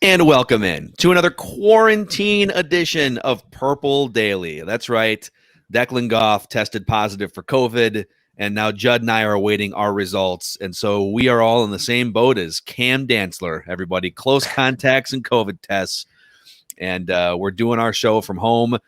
And welcome in to another quarantine edition of Purple Daily. That's right. Declan Goff tested positive for COVID, and now Judd and I are awaiting our results. And so we are all in the same boat as Cam Dantzler, everybody. Close contacts and COVID tests. And we're doing our show from home.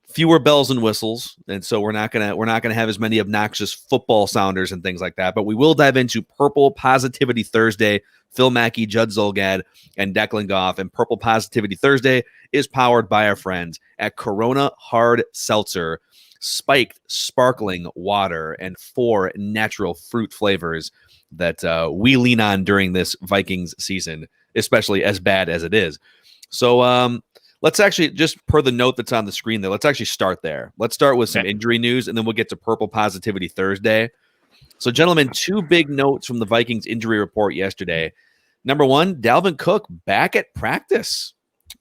Fewer bells and whistles, and so we're not gonna have as many obnoxious football sounders and things like that. But we will dive into Purple Positivity Thursday. Phil Mackey, Judd Zulgad, and Declan Goff. And Purple Positivity Thursday is powered by our friends at Corona Hard Seltzer, spiked sparkling water, and 4 natural fruit flavors that we lean on during this Vikings season, especially as bad as it is. So let's actually, just per the note that's on the screen there, let's actually start there. Let's start with some injury news, and then we'll get to Purple Positivity Thursday. So, gentlemen, 2 big notes from the Vikings injury report yesterday. Number 1, Dalvin Cook back at practice.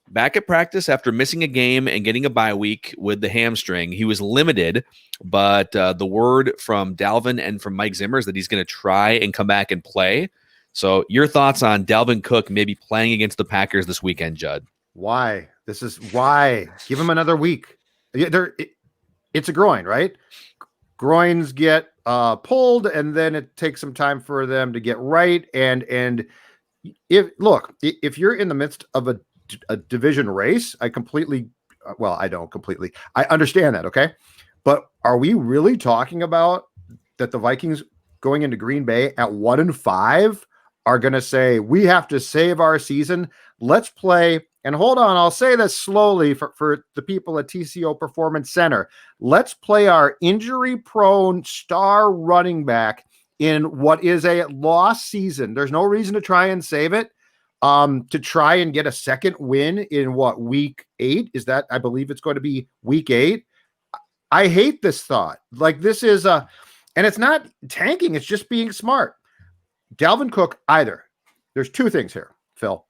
Back at practice after missing a game and getting a bye week with the hamstring. He was limited, but the word from Dalvin and from Mike Zimmer is that he's going to try and come back and play. So, your thoughts on Dalvin Cook maybe playing against the Packers this weekend, Judd? Why? This is why. Give him another week. It's a groin, right? Groins get pulled, and then it takes some time for them to get right. And if you're in the midst of a division race, I don't completely. I understand that, okay? But are we really talking about that the Vikings going into Green Bay at 1-5 are going to say, we have to save our season? Let's play. And hold on, I'll say this slowly for the people at TCO Performance Center. Let's play our injury-prone star running back in what is a lost season. There's no reason to try and save it. To try and get a second win in week 8? Is that, I believe it's going to be week 8. I hate this thought. Like, this is and it's not tanking, it's just being smart. Dalvin Cook, there's 2 things here, Phil.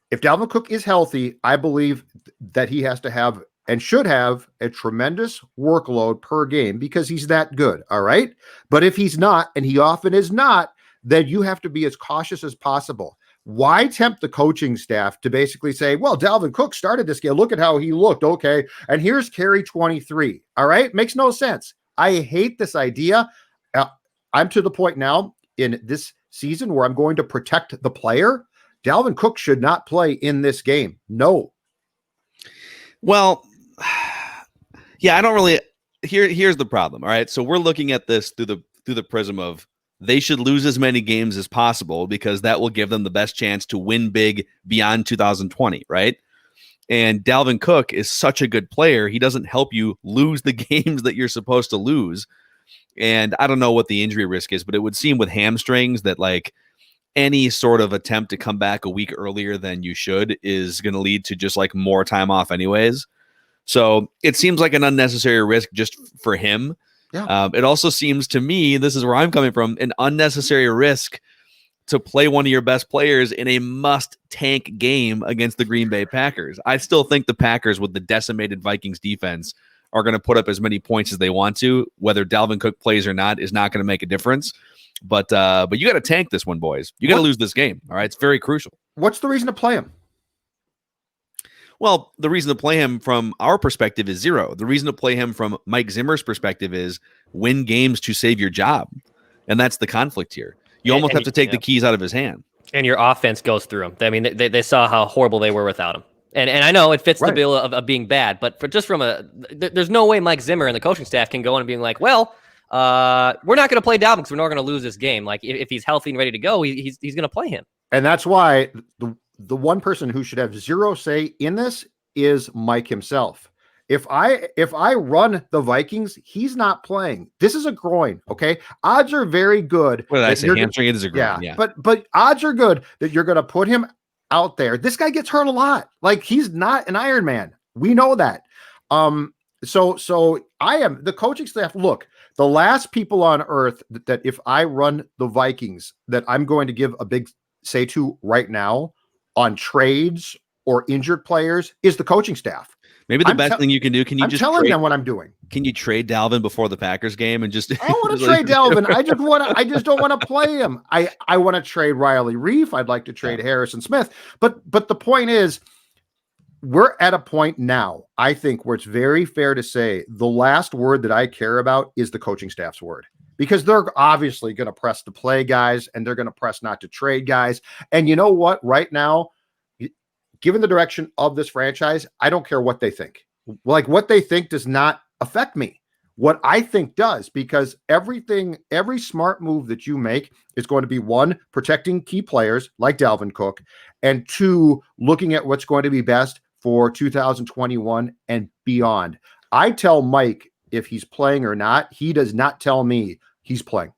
If Dalvin Cook is healthy, I believe that he has to have and should have a tremendous workload per game because he's that good, all right? But if he's not, and he often is not, then you have to be as cautious as possible. Why tempt the coaching staff to basically say, well, Dalvin Cook started this game, look at how he looked, okay, and here's carry 23, all right? Makes no sense. I hate this idea. I'm to the point now in this season where I'm going to protect the player. Dalvin Cook should not play in this game. No. Well, yeah, I don't really. Here's the problem. All right, so we're looking at this through the prism of they should lose as many games as possible because that will give them the best chance to win big beyond 2020, right? And Dalvin Cook is such a good player; he doesn't help you lose the games that you're supposed to lose. And I don't know what the injury risk is, but it would seem with hamstrings that like any sort of attempt to come back a week earlier than you should is going to lead to just like more time off anyways. So it seems like an unnecessary risk just for him. Yeah. It also seems to me, this is where I'm coming from, an unnecessary risk to play one of your best players in a must tank game against the Green Bay Packers. I still think the Packers with the decimated Vikings defense are going to put up as many points as they want to. Whether Dalvin Cook plays or not is not going to make a difference. But you got to tank this one, boys. You got to lose this game. All right, it's very crucial. What's the reason to play him? Well, the reason to play him from our perspective is 0. The reason to play him from Mike Zimmer's perspective is win games to save your job, and that's the conflict here. You almost have to take the keys out of his hand, and your offense goes through him. I mean, they saw how horrible they were without him. And I know it fits the bill of being bad, but there's no way Mike Zimmer and the coaching staff can go in and being like, well, we're not going to play Dalvin because we're not going to lose this game. Like if he's healthy and ready to go, he's going to play him. And that's why the one person who should have 0 say in this is Mike himself. If I run the Vikings, he's not playing. This is a groin, okay? Odds are very good. What did I say? Hamstring, it is a groin. Yeah. But odds are good that you're going to put him out there. This guy gets hurt a lot. Like he's not an Iron Man. We know that. So I am the coaching staff. Look, the last people on earth that if I run the Vikings, that I'm going to give a big say to right now on trades or injured players is the coaching staff. Maybe the best thing you can do, I'm telling them what I'm doing. Can you trade Dalvin before the Packers game and just? I don't want to trade Dalvin. I just don't want to play him. I want to trade Riley Reef. I'd like to trade Harrison Smith. But the point is, we're at a point now, I think, where it's very fair to say the last word that I care about is the coaching staff's word, because they're obviously going to press to play guys and they're going to press not to trade guys. And you know what? Right now, given the direction of this franchise, I don't care what they think. Like, what they think does not affect me. What I think does, because every smart move that you make is going to be, one, protecting key players like Dalvin Cook, and two, looking at what's going to be best for 2021 and beyond. I tell Mike if he's playing or not. He does not tell me he's playing.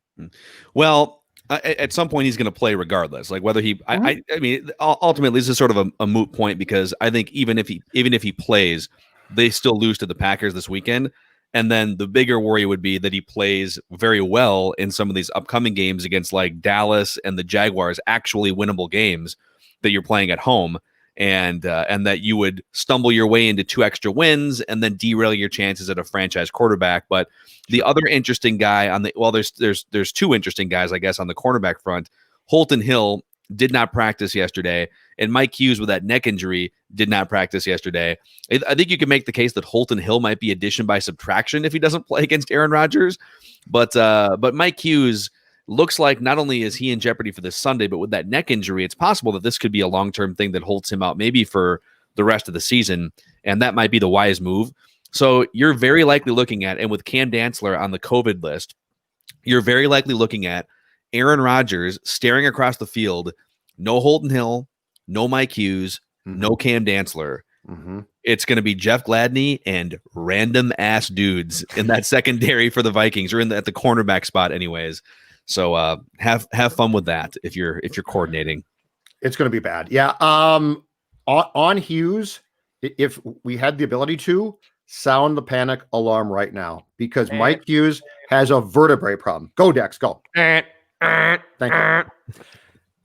Well, at some point he's going to play regardless. Like whether he, I mean, ultimately this is sort of a moot point, because I think even if he plays, they still lose to the Packers this weekend. And then the bigger worry would be that he plays very well in some of these upcoming games against like Dallas and the Jaguars, actually winnable games that you're playing at home. And that you would stumble your way into 2 extra wins and then derail your chances at a franchise quarterback. But the other interesting guy there's 2 interesting guys, I guess, on the cornerback front. Holton Hill did not practice yesterday, and Mike Hughes, with that neck injury, did not practice yesterday. I think you can make the case that Holton Hill might be addition by subtraction if he doesn't play against Aaron Rodgers. But Mike Hughes looks like not only is he in jeopardy for this Sunday, but with that neck injury, it's possible that this could be a long-term thing that holds him out maybe for the rest of the season, and that might be the wise move. So you're very likely looking at, and with Cam Dantzler on the COVID list, you're very likely looking at Aaron Rodgers staring across the field, no Holton Hill, no Mike Hughes, no Cam Dantzler. It's going to be Jeff Gladney and random ass dudes in that secondary for the Vikings, or at the cornerback spot anyways. So have fun with that if you're coordinating. It's going to be bad. Yeah. On Hughes, if we had the ability to sound the panic alarm right now, because Mike Hughes has a vertebrae problem. Go Dex, go. Thank you.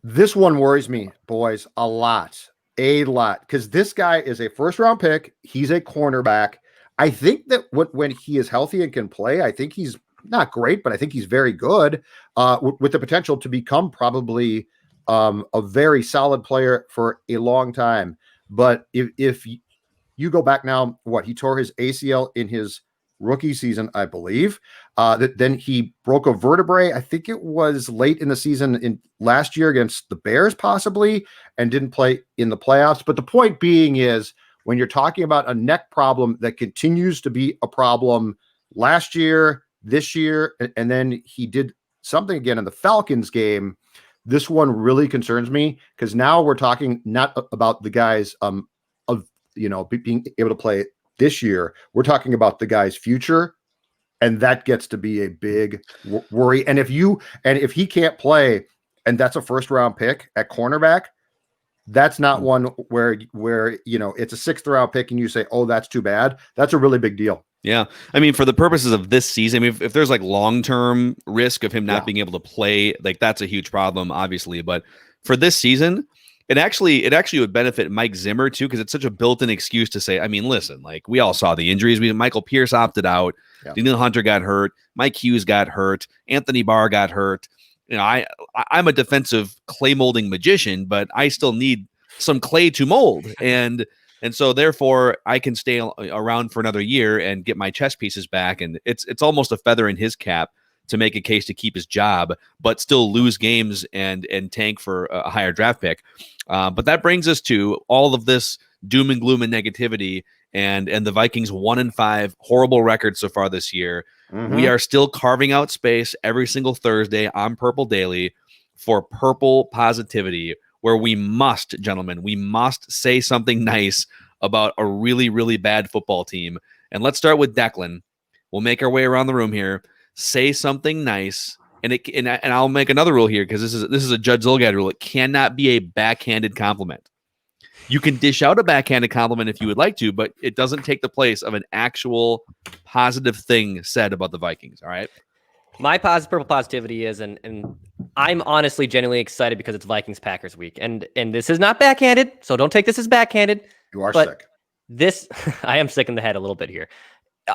This one worries me, boys, a lot, because this guy is a first-round pick. He's a cornerback. I think that when he is healthy and can play, I think he's not great, but I think he's very good, with the potential to become probably a very solid player for a long time. But if you go back now, he tore his ACL in his rookie season, I believe. Then he broke a vertebrae. I think it was late in the season in last year against the Bears, possibly, and didn't play in the playoffs. But the point being is, when you're talking about a neck problem that continues to be a problem last year, this year, and then he did something again in the Falcons game, this one really concerns me, because now we're talking not about the guys of being able to play this year. We're talking about the guy's future, and that gets to be a big worry. And if he can't play, and that's a first-round pick at cornerback, that's not one where it's a 6th-round pick and you say, oh, that's too bad. That's a really big deal. Yeah. I mean, for the purposes of this season, I mean, if there's like long-term risk of him not being able to play, like that's a huge problem, obviously. But for this season, it actually would benefit Mike Zimmer too, because it's such a built-in excuse to say, I mean, listen, like we all saw the injuries. Michael Pierce opted out. Yeah. Daniil Hunter got hurt. Mike Hughes got hurt. Anthony Barr got hurt. I'm a defensive clay molding magician, but I still need some clay to mold. And so therefore I can stay around for another year and get my chess pieces back. And it's almost a feather in his cap to make a case to keep his job, but still lose games and tank for a higher draft pick. But that brings us to all of this doom and gloom and negativity and the Vikings 1-5 horrible record so far this year. We are still carving out space every single Thursday on Purple Daily for purple positivity, where we must say something nice about a really, really bad football team. And let's start with Declan. We'll make our way around the room here. Say something nice. And I'll make another rule here, because this is a Judd Zulgad rule. It cannot be a backhanded compliment. You can dish out a backhanded compliment if you would like to, but it doesn't take the place of an actual positive thing said about the Vikings. All right. My purple positivity is, and I'm honestly genuinely excited because it's Vikings-Packers week. And this is not backhanded, so don't take this as backhanded. You are sick. this I am sick in the head a little bit here.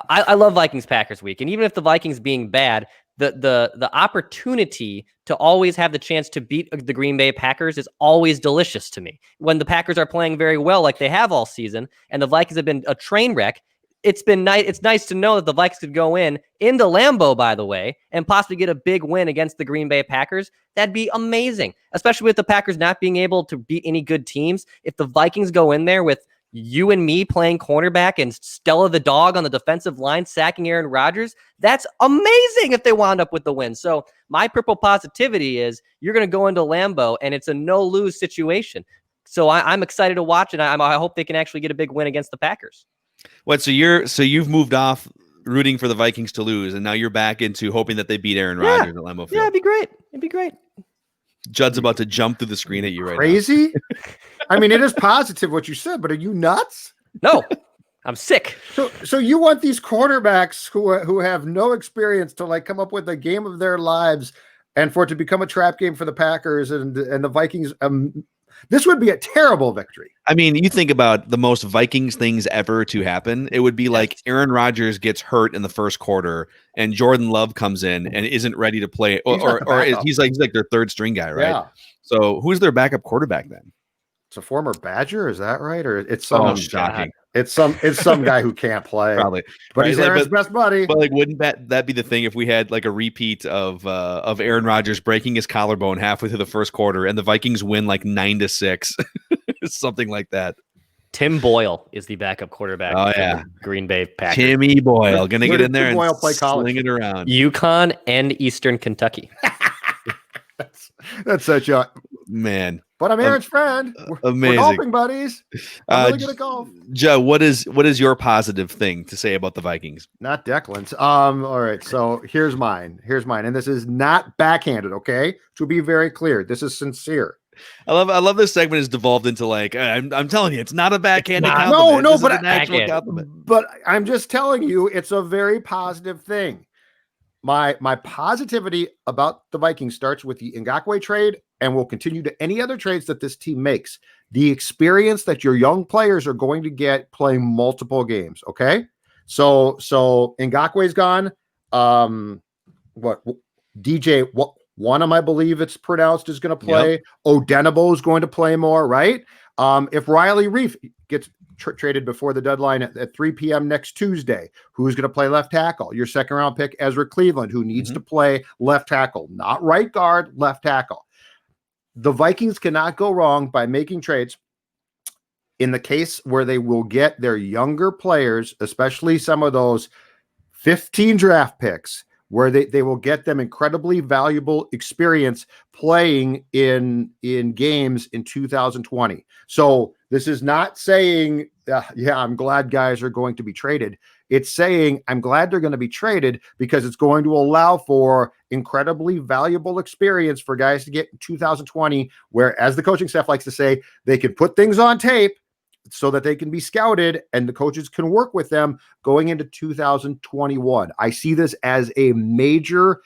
I love Vikings-Packers week, and even if the Vikings being bad, the opportunity to always have the chance to beat the Green Bay Packers is always delicious to me. When the Packers are playing very well, like they have all season, and the Vikings have been a train wreck, it's been nice. It's nice to know that the Vikings could go into Lambeau, by the way, and possibly get a big win against the Green Bay Packers. That'd be amazing, especially with the Packers not being able to beat any good teams. If the Vikings go in there with you and me playing cornerback and Stella the dog on the defensive line sacking Aaron Rodgers, that's amazing if they wound up with the win. So my purple positivity is you're going to go into Lambeau and it's a no-lose situation. So I'm excited to watch it. I hope they can actually get a big win against the Packers. What? So you've moved off rooting for the Vikings to lose, and now you're back into hoping that they beat Aaron Rodgers at Lambeau Field. Yeah, it'd be great. It'd be great. Judd's about to jump through the screen at you right now. Crazy? I mean, it is positive what you said, but are you nuts? No, I'm sick. So you want these quarterbacks who have no experience to like come up with a game of their lives, and for it to become a trap game for the Packers and the Vikings. This would be a terrible victory. I mean, you think about the most Vikings things ever to happen. It would be like Aaron Rodgers gets hurt in the first quarter and Jordan Love comes in and isn't ready to play, or he's like their third string guy, right? Yeah. So who's their backup quarterback then? It's a former Badger, is that right? Or it's some shocking. It's some guy who can't play. Probably. But he's Aaron's best buddy. But like, wouldn't that be the thing if we had like a repeat of Aaron Rodgers breaking his collarbone halfway through the first quarter and the Vikings win like 9-6, something like that? Tim Boyle is the backup quarterback. Oh yeah, Green Bay Packers. Timmy Boyle gonna get in there and Boyle play college? sling it around. UConn and Eastern Kentucky. That's such a man. But I'm Aaron's friend. Amazing. We're golfing buddies. I'm really good at golf. Joe, what is your positive thing to say about the Vikings? Not Declan's. All right. So here's mine. And this is not backhanded. Okay. To be very clear, this is sincere. I love this segment has devolved into like I'm telling you, it's not a backhanded compliment. No, this but is an actual compliment. But I'm just telling you, it's a very positive thing. My positivity about the Vikings starts with the Ngakoue trade and will continue to any other trades that this team makes. The experience that your young players are going to get playing multiple games. Okay. So Ngakwe's gone. DJ Wanham, I believe it's pronounced, is going to play. Yep. Odenigbo is going to play more, right? If Riley Reif gets traded before the deadline at 3 p.m. next Tuesday, who's going to play left tackle? Your second round pick, Ezra Cleveland, who needs to play left tackle, not right guard, left tackle. The Vikings cannot go wrong by making trades in the case where they will get their younger players, especially some of those 15 draft picks, where they will get them incredibly valuable experience playing in games in 2020. So this is not saying, I'm glad guys are going to be traded. It's saying I'm glad they're going to be traded because it's going to allow for incredibly valuable experience for guys to get in 2020, where, as the coaching staff likes to say, they can put things on tape so that they can be scouted and the coaches can work with them going into 2021. I see this as a major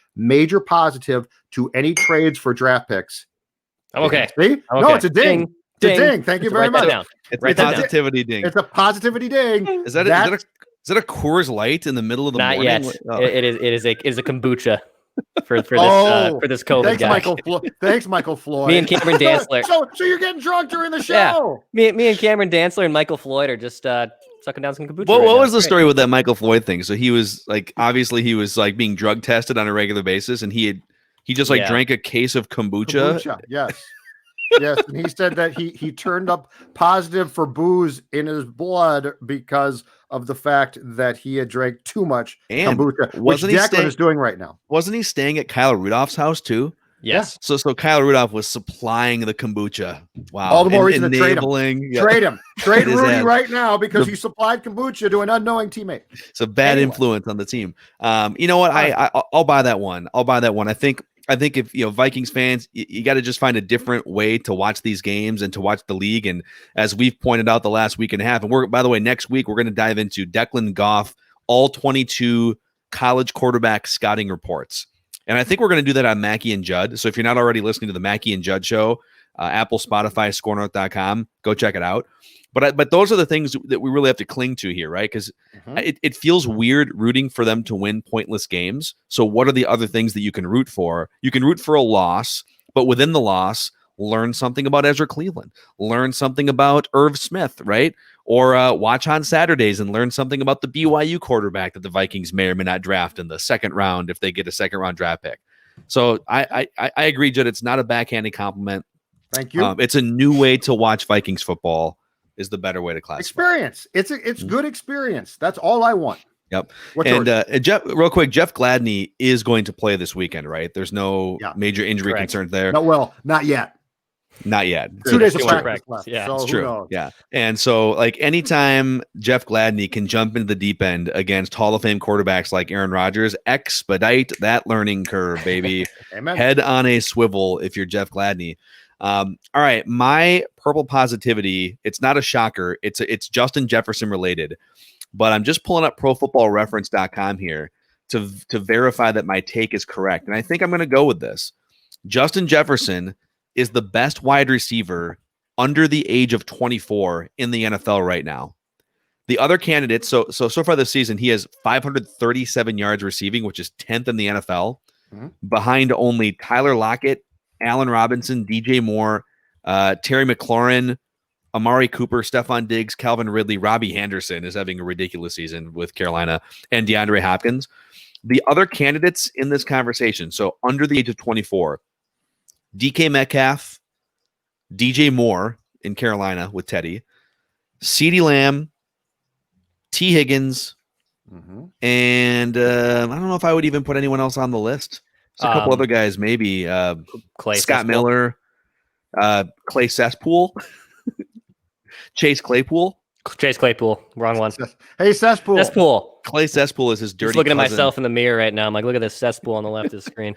positive to any trades for draft picks. I'm okay. See? I'm no, okay. it's a ding. It's a ding. Thank you very much. It's a positivity ding. It's a positivity ding. Is that a Coors Light in the middle of the morning? Not yet. Oh. It is a kombucha for this COVID thanks, guy. Thanks, Michael Floyd. Me and Cameron Dantzler. So you're getting drunk during the show. Yeah. Me and Cameron Dantzler and Michael Floyd are just sucking down some kombucha. What was the story with that Michael Floyd thing? So he was like, obviously he was like being drug tested on a regular basis, and he just drank a case of kombucha. Yes. Yes, and he said that he turned up positive for booze in his blood because of the fact that he had drank too much kombucha, which Declan is doing right now. Wasn't he staying at Kyle Rudolph's house too? Yes. So Kyle Rudolph was supplying the kombucha. Wow. All the more reason to trade him. Yeah. Trade him. Trade Rudy right now because he supplied kombucha to an unknowing teammate. It's a bad influence on the team. You know what? I'll buy that one. I think if Vikings fans, you got to just find a different way to watch these games and to watch the league. And as we've pointed out the last week and a half, and by the way, next week we're going to dive into Declan Goff, all 22 college quarterback scouting reports. And I think we're going to do that on Mackey and Judd. So if you're not already listening to the Mackey and Judd show, Apple, Spotify, scorenorth.com. Go check it out. But those are the things that we really have to cling to here, right? Because it feels weird rooting for them to win pointless games. So what are the other things that you can root for? You can root for a loss, but within the loss, learn something about Ezra Cleveland, learn something about Irv Smith, right? Or watch on Saturdays and learn something about the BYU quarterback that the Vikings may or may not draft in the second round if they get a second round draft pick. So I agree, Judd. It's not a backhanded compliment. Thank you. It's a new way to watch Vikings football. Is the better way to classify. Experience. It's good experience. That's all I want. Yep. And Jeff, real quick, Jeff Gladney is going to play this weekend, right? There's no major injury concerns there. No, well, not yet. Not yet. 2 days of practice left. Yeah, so it's true. Yeah. And so, like, anytime Jeff Gladney can jump into the deep end against Hall of Fame quarterbacks like Aaron Rodgers, expedite that learning curve, baby. Amen. Head on a swivel if you're Jeff Gladney. All right, my purple positivity, it's not a shocker. It's Justin Jefferson related, but I'm just pulling up profootballreference.com here to verify that my take is correct. And I think I'm going to go with this. Justin Jefferson is the best wide receiver under the age of 24 in the NFL right now. The other candidates, so far this season, he has 537 yards receiving, which is 10th in the NFL, behind only Tyler Lockett, Allen Robinson, DJ Moore, Terry McLaurin, Amari Cooper, Stephon Diggs, Calvin Ridley, Robbie Anderson is having a ridiculous season with Carolina, and DeAndre Hopkins. The other candidates in this conversation, so under the age of 24, DK Metcalf, DJ Moore in Carolina with Teddy, CeeDee Lamb, T. Higgins, and I don't know if I would even put anyone else on the list. There's a couple other guys, maybe Scott Miller, Clay Cesspool, Chase Claypool. Wrong one. Hey, Cesspool. Clay Cesspool is his dirty Just looking cousin. at myself in the mirror right now. I'm like, look at this cesspool on the left of the screen.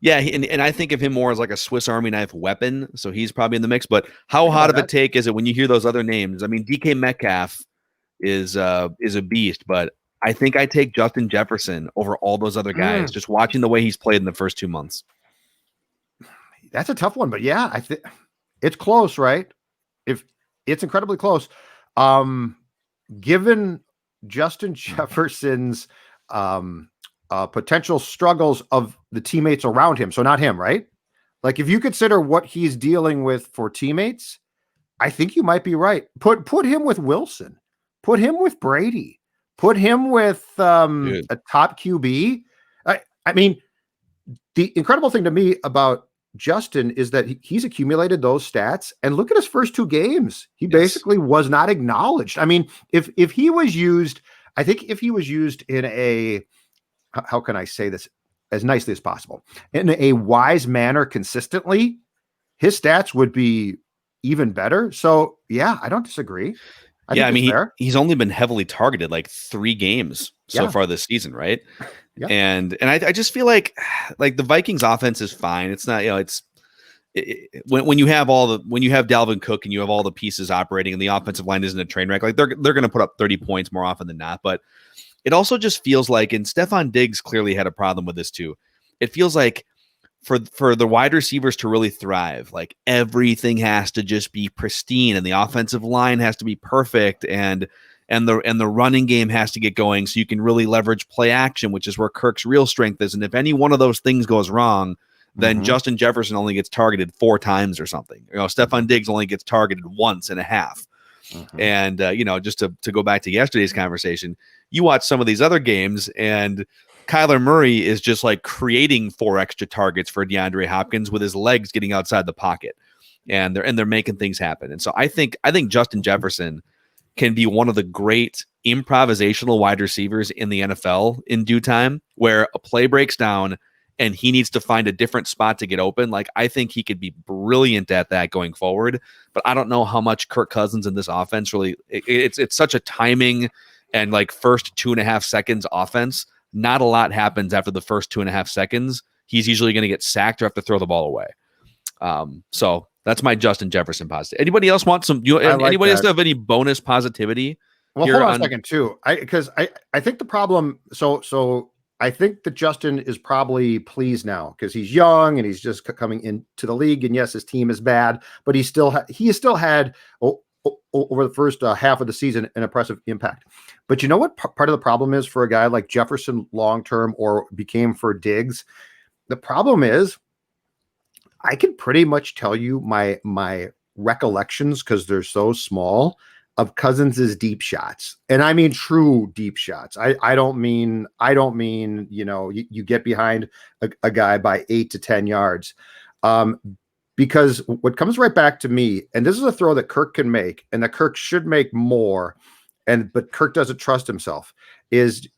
Yeah, and I think of him more as like a Swiss Army knife weapon, so he's probably in the mix. But how hot of a take is it when you hear those other names? I mean, DK Metcalf is a beast, but I think I take Justin Jefferson over all those other guys, just watching the way he's played in the first 2 months. That's a tough one, but yeah, I think it's close, right? If it's incredibly close. Given Justin Jefferson's potential struggles of the teammates around him, so not him, right? Like if you consider what he's dealing with for teammates, I think you might be right. Put him with Wilson, put him with Brady. Put him with a top QB. I mean, the incredible thing to me about Justin is that he's accumulated those stats. And look at his first 2 games. He basically was not acknowledged. I mean, if he was used, I think if he was used in a, how can I say this as nicely as possible, in a wise manner consistently, his stats would be even better. So, yeah, I don't disagree. I mean, he's only been heavily targeted like 3 games so far this season, right? And I just feel like the Vikings offense is fine. It's not, when you have Dalvin Cook and you have all the pieces operating and the offensive line isn't a train wreck, like they're going to put up 30 points more often than not. But it also just feels like, and Stephon Diggs clearly had a problem with this too. It feels like for the wide receivers to really thrive, like everything has to just be pristine and the offensive line has to be perfect and the running game has to get going so you can really leverage play action, which is where Kirk's real strength is. And if any one of those things goes wrong, then Justin Jefferson only gets targeted 4 times or something. Stephon Diggs only gets targeted once and a half. And just to go back to yesterday's conversation, you watch some of these other games and Kyler Murray is just like creating 4 extra targets for DeAndre Hopkins with his legs getting outside the pocket, and they're making things happen. And so I think Justin Jefferson can be one of the great improvisational wide receivers in the NFL in due time, where a play breaks down and he needs to find a different spot to get open. Like I think he could be brilliant at that going forward, but I don't know how much Kirk Cousins in this offense really. It's such a timing and like first 2.5 seconds offense. Not a lot happens after the first 2.5 seconds. He's usually going to get sacked or have to throw the ball away. So that's my Justin Jefferson positive. Anybody else want some? Anybody else have any bonus positivity? Well, hold on a second too. I think the problem. So I think that Justin is probably pleased now because he's young and he's just coming into the league. And yes, his team is bad, but he has still had over the first half of the season an impressive impact. But you know what part of the problem is for a guy like Jefferson long term, or became for Diggs? The problem is I can pretty much tell you my recollections, because they're so small, of Cousins's deep shots. And I mean true deep shots. I don't mean, you get behind a guy by 8 to 10 yards. Because what comes right back to me, and this is a throw that Kirk can make, and that Kirk should make more, but Kirk doesn't trust himself, is,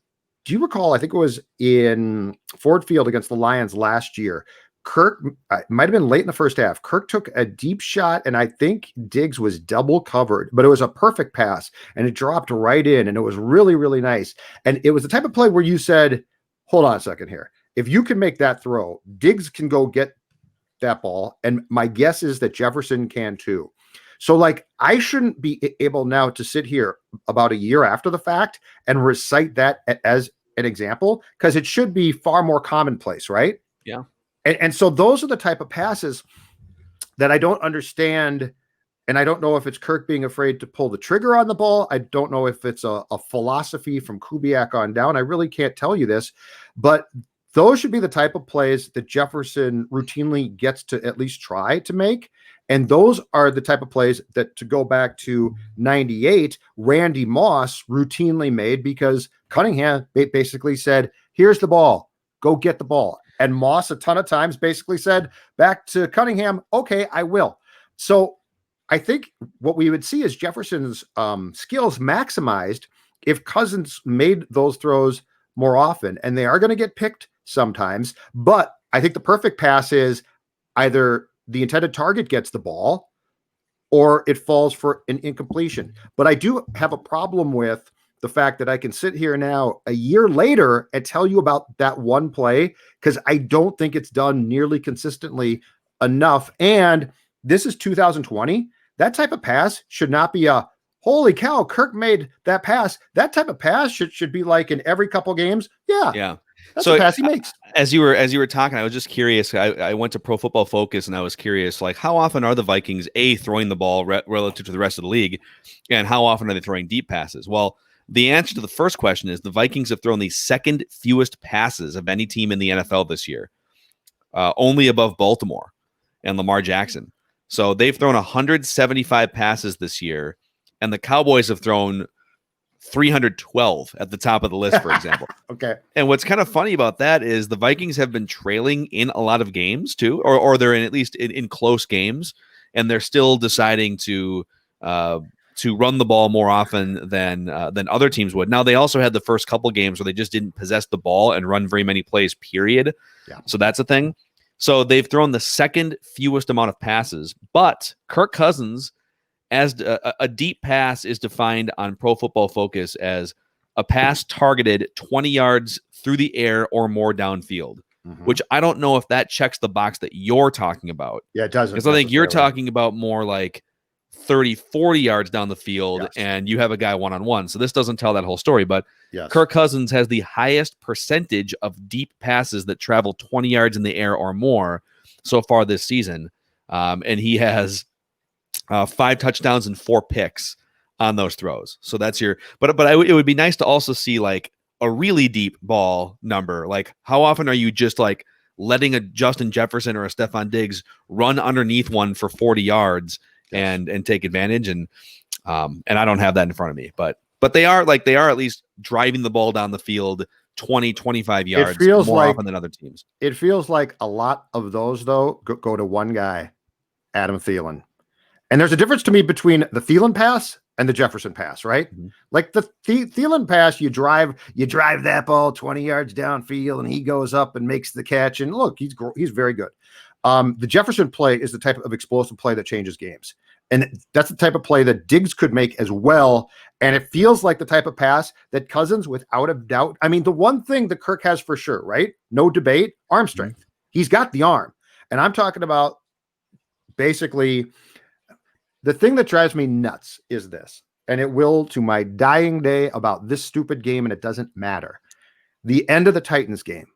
do you recall, I think it was in Ford Field against the Lions last year, Kirk, it might have been late in the first half, Kirk took a deep shot, and I think Diggs was double covered, but it was a perfect pass, and it dropped right in, and it was really, really nice. And it was the type of play where you said, hold on a second here. If you can make that throw, Diggs can go get that ball, and my guess is that Jefferson can too. So, like, I shouldn't be able now to sit here about a year after the fact and recite that as an example, because it should be far more commonplace, right? Yeah. And so those are the type of passes that I don't understand. And I don't know if it's Kirk being afraid to pull the trigger on the ball. I don't know if it's a philosophy from Kubiak on down. I really can't tell you this, but those should be the type of plays that Jefferson routinely gets to at least try to make. And those are the type of plays that, to go back to 98, Randy Moss routinely made, because Cunningham basically said, here's the ball, go get the ball. And Moss a ton of times basically said back to Cunningham, okay, I will. So I think what we would see is Jefferson's skills maximized if Cousins made those throws more often. And they are going to get picked sometimes. But I think the perfect pass is either the intended target gets the ball or it falls for an incompletion. But I do have a problem with the fact that I can sit here now a year later and tell you about that one play, because I don't think it's done nearly consistently enough. And this is 2020. That type of pass should not be a, holy cow, Kirk made that pass. That type of pass should be like in every couple games. Yeah. That's so the pass he makes. As you were talking, I was just curious. I went to Pro Football Focus, and I was curious, like, how often are the Vikings throwing the ball relative to the rest of the league, and how often are they throwing deep passes? Well, the answer to the first question is the Vikings have thrown the second fewest passes of any team in the NFL this year, only above Baltimore and Lamar Jackson. So they've thrown 175 passes this year, and the Cowboys have thrown 312 at the top of the list, for example. Okay. And what's kind of funny about that is the Vikings have been trailing in a lot of games too, or they're in at least in close games, and they're still deciding to run the ball more often than other teams would. Now, they also had the first couple games where they just didn't possess the ball and run very many plays, period. Yeah. So that's a thing. So they've thrown the second fewest amount of passes, but Kirk Cousins, as a deep pass, is defined on Pro Football Focus as a pass targeted 20 yards through the air or more downfield, which I don't know if that checks the box that you're talking about. Yeah, it doesn't. Because I think you're talking about more like 30, 40 yards down the field, yes, and you have a guy one-on-one. So this doesn't tell that whole story, but yes, Kirk Cousins has the highest percentage of deep passes that travel 20 yards in the air or more so far this season. And he has 5 touchdowns and 4 picks on those throws. So that's your, but it would be nice to also see like a really deep ball number. Like, how often are you just like letting a Justin Jefferson or a Stephon Diggs run underneath one for 40 yards and take advantage? And I don't have that in front of me, but they are at least driving the ball down the field 20, 25 yards more often than other teams. It feels like a lot of those, though, go to one guy, Adam Thielen. And there's a difference to me between the Thielen pass and the Jefferson pass, right? Mm-hmm. Like the Thielen pass, you drive that ball 20 yards downfield, and he goes up and makes the catch. And look, he's very good. The Jefferson play is the type of explosive play that changes games. And that's the type of play that Diggs could make as well. And it feels like the type of pass that Cousins, without a doubt, I mean, the one thing that Kirk has for sure, right? No debate, arm strength. Mm-hmm. He's got the arm. And I'm talking about basically the thing that drives me nuts is this, and it will to my dying day about this stupid game, and it doesn't matter. the end of the Titans game,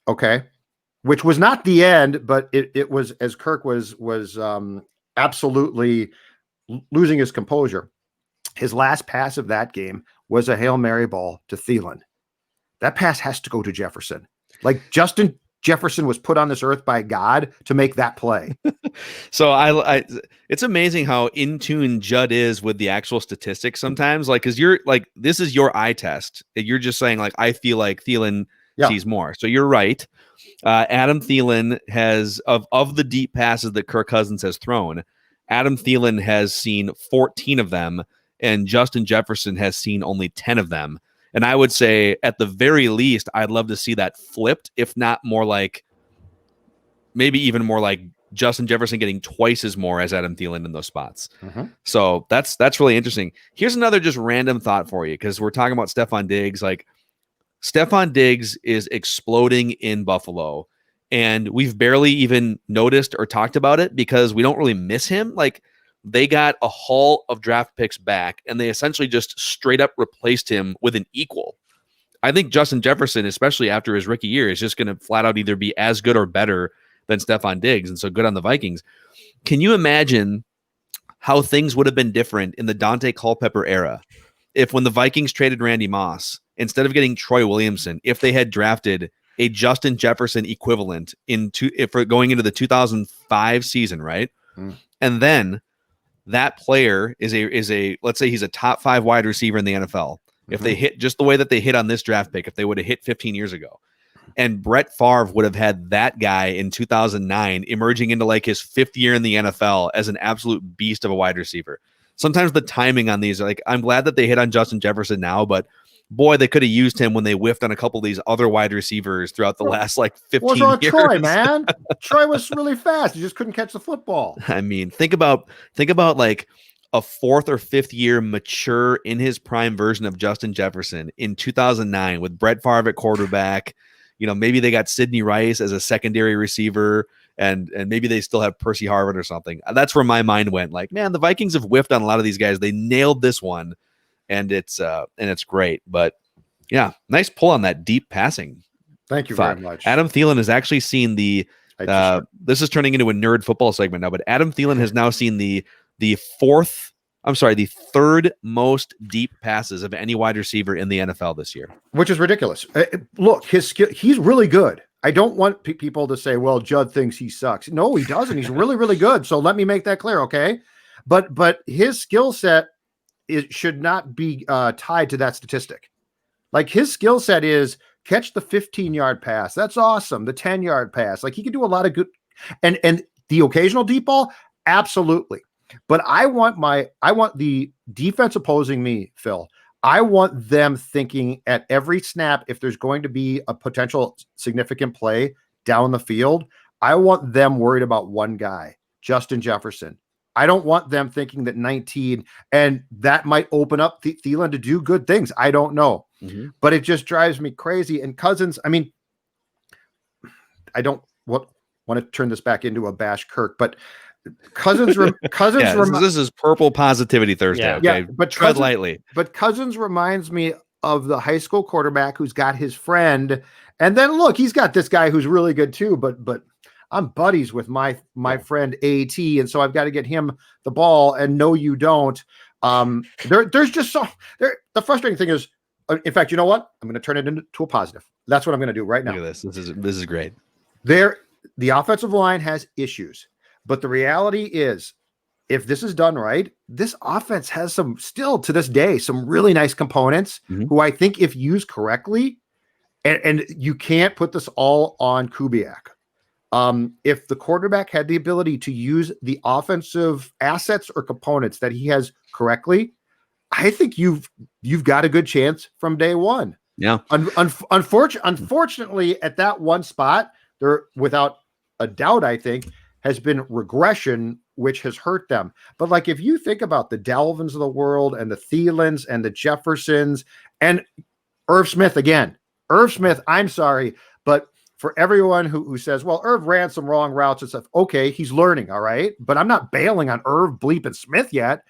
okay, which was not the end, but it was, as Kirk was absolutely losing his composure. His last pass of that game was a Hail Mary ball to Thielen. That pass has to go to Jefferson. Like Justin Jefferson was put on this earth by God to make that play. So I it's amazing how in tune Judd is with the actual statistics sometimes. Like, cause you're like, this is your eye test. You're just saying like, I feel like Thielen sees more. So you're right. Adam Thielen has of the deep passes that Kirk Cousins has thrown, Adam Thielen has seen 14 of them, and Justin Jefferson has seen only 10 of them. And I would say at the very least, I'd love to see that flipped, if not more like, maybe even more like Justin Jefferson getting twice as more as Adam Thielen in those spots. Mm-hmm. So that's really interesting. Here's another just random thought for you, because we're talking about Stefon Diggs. Like, Stefon Diggs is exploding in Buffalo, and we've barely even noticed or talked about it because we don't really miss him. Like, they got a haul of draft picks back, and they essentially just straight up replaced him with an equal. I think Justin Jefferson, especially after his rookie year, is just going to flat out either be as good or better than Stefon Diggs, and so good on the Vikings. Can you imagine how things would have been different in the Dante Culpepper era if, when the Vikings traded Randy Moss, instead of getting Troy Williamson, if they had drafted a Justin Jefferson equivalent if we're going into the 2005 season, right? And then that player is a let's say he's a top 5 wide receiver in the NFL. If they hit just the way that they hit on this draft pick, if they would have hit 15 years ago, and Brett Favre would have had that guy in 2009 emerging into like his 5th year in the NFL as an absolute beast of a wide receiver. Sometimes the timing on these, like, I'm glad that they hit on Justin Jefferson now, but boy, they could have used him when they whiffed on a couple of these other wide receivers throughout the last like 15 years. Troy, man. Troy was really fast. He just couldn't catch the football. I mean, think about like a 4th or 5th year mature in his prime version of Justin Jefferson in 2009 with Brett Favre at quarterback. You know, maybe they got Sidney Rice as a secondary receiver, and maybe they still have Percy Harvin or something. That's where my mind went. Like, man, the Vikings have whiffed on a lot of these guys. They nailed this one. And it's great. But yeah, nice pull on that deep passing. Thank you very much. Adam Thielen has actually seen the this is turning into a nerd football segment now, but Adam Thielen has now seen the 3rd most deep passes of any wide receiver in the NFL this year, which is ridiculous. Look, his skill, he's really good. I don't want people to say, well, Judd thinks he sucks. No, he doesn't. He's really, really good. So let me make that clear. Okay. But his skill set, it should not be tied to that statistic. Like, his skill set is catch the 15-yard pass. That's awesome. The 10-yard pass. Like, he can do a lot of good, and the occasional deep ball. Absolutely. But I want the defense opposing me, Phil. I want them thinking at every snap, if there's going to be a potential significant play down the field, I want them worried about one guy, Justin Jefferson. I don't want them thinking that 19, and that might open up Thielen to do good things. I don't know, but it just drives me crazy. And Cousins, I mean, I don't want to turn this back into a bash Kirk, but Cousins, this is purple positivity Thursday. Okay, but tread lightly. But Cousins reminds me of the high school quarterback who's got his friend, and then look, he's got this guy who's really good too, but I'm buddies with my friend AT, and so I've got to get him the ball. And no, you don't. There's just the frustrating thing is, in fact, you know what? I'm going to turn it into a positive. That's what I'm going to do right now. Look at this. This is great. The offensive line has issues, but the reality is, if this is done right, this offense has still to this day, some really nice components who I think, if used correctly, and you can't put this all on Kubiak. If the quarterback had the ability to use the offensive assets or components that he has correctly, I think you've got a good chance from day one. Yeah. Unfortunately, at that one spot, there, without a doubt, I think, has been regression, which has hurt them. But like, if you think about the Dalvins of the world and the Thielens and the Jeffersons and Irv Smith again, I'm sorry, but for everyone who says, well, Irv ran some wrong routes and stuff. Okay, he's learning. All right. But I'm not bailing on Irv Bleep and Smith yet.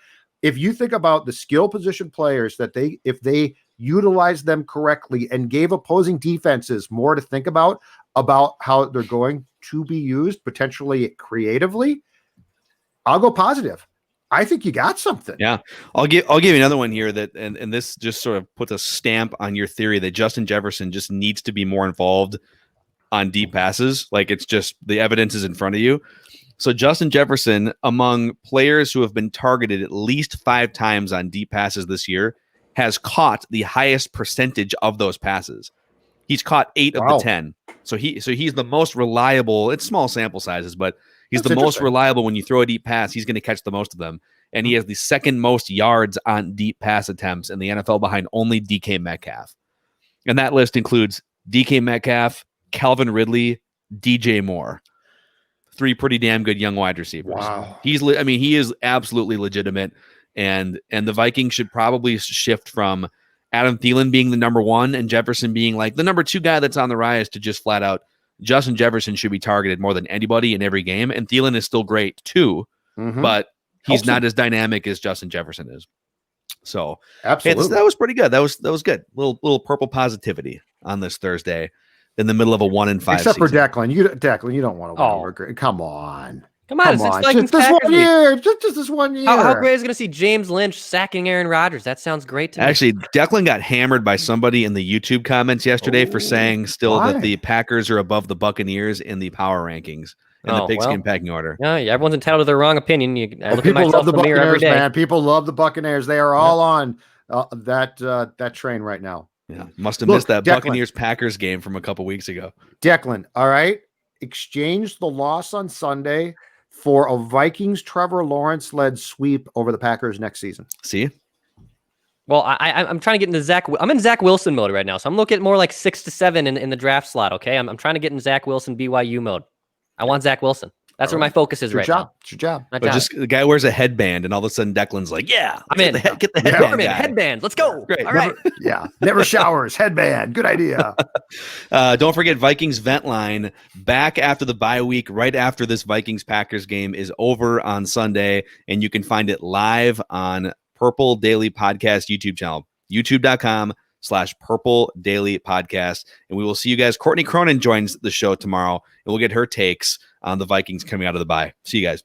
If you think about the skill position players that if they utilized them correctly, and gave opposing defenses more to think about how they're going to be used, potentially creatively, I'll go positive. I think you got something. Yeah. I'll give you another one here that, and this just sort of puts a stamp on your theory that Justin Jefferson just needs to be more involved on deep passes. Like, it's just the evidence is in front of you. So Justin Jefferson, among players who have been targeted at least 5 times on deep passes this year, has caught the highest percentage of those passes. He's caught 8 of the 10. So he's the most reliable. It's small sample sizes, but he's the most reliable. When you throw a deep pass, he's going to catch the most of them. And he has the second most yards on deep pass attempts in the NFL, behind only DK Metcalf. And that list includes DK Metcalf, Calvin Ridley, DJ Moore. 3 pretty damn good young wide receivers. Wow. He is absolutely legitimate. And the Vikings should probably shift from Adam Thielen being the number 1 and Jefferson being like the number 2 guy that's on the rise to just flat out Justin Jefferson should be targeted more than anybody in every game. And Thielen is still great too, but he's not as dynamic as Justin Jefferson is. So absolutely, that was pretty good. That was good. Little purple positivity on this Thursday in the middle of a 1-5 except season. for Declan. You don't want to win. Come on. It's just this one year. Just this 1 year. How great is it going to see James Lynch sacking Aaron Rodgers? That sounds great to me. Actually, Declan got hammered by somebody in the YouTube comments yesterday for saying that the Packers are above the Buccaneers in the power rankings in the pigskin packing order. Yeah, everyone's entitled to their wrong opinion. I look at People myself love the in the mirror every Buccaneers, day. man. People love the Buccaneers. They are all on that train right now. Yeah, must have missed that Buccaneers-Packers game from a couple weeks ago. Declan, all right, exchange the loss on Sunday for a Vikings Trevor Lawrence-led sweep over the Packers next season. See? Well, I'm trying to get into Zach. I'm in Zach Wilson mode right now, so I'm looking at more like 6 to 7 in the draft slot. Okay, I'm trying to get in Zach Wilson BYU mode. I want Zach Wilson. That's where my focus is right now. It's your job. But just the guy wears a headband, and all of a sudden Declan's like, "Yeah, I'm in. Get the headband. Yeah, headband. Let's go. Great. All right. Never showers. Headband. Good idea. Don't forget Vikings Vent Line back after the bye week, right after this Vikings-Packers game is over on Sunday, and you can find it live on Purple Daily Podcast YouTube channel, youtube.com/Purple Daily Podcast. And we will see you guys. Courtney Cronin joins the show tomorrow, and we'll get her takes on the Vikings coming out of the bye. See you guys.